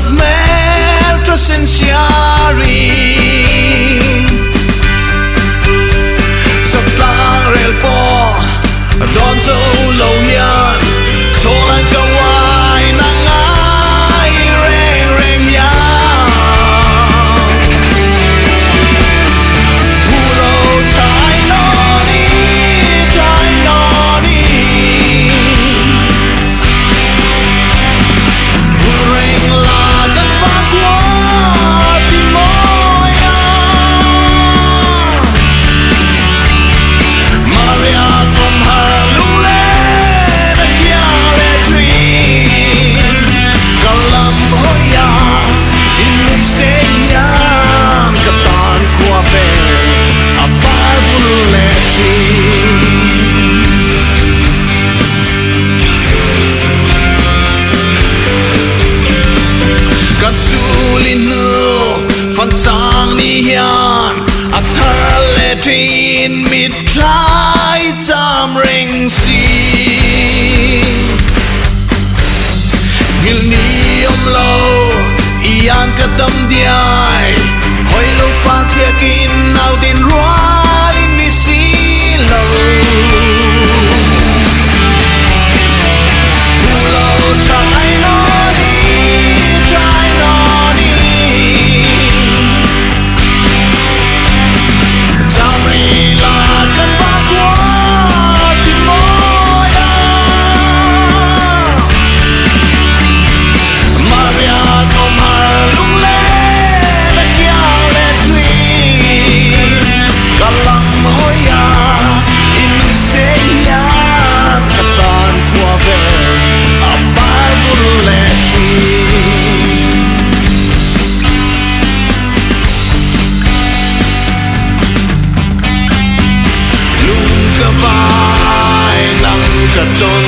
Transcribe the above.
mel cho sensiari Satang rel po Don zo lâu hian Cho lan kawai nang ai reng reng yang Puro tai noni Vuring la kan va qua ti moya Maria kom har lung le na kia le dream Kalam hoya in mui se yang Katan kwa pe apar vul le dream Kan sulinu fan chang ni hian a thar le tin mit thai cham ring si Gil ni lo ian ka dam diai hoi lo pa thia kin nau din rualin mi si lo Pulo chai noni Tamri la kan va qua ti moya Maria kom har lung le na kia le dream Kalam hoya in se yan Katan kwa ve apar vul le dream Lung ka vai nang ka ton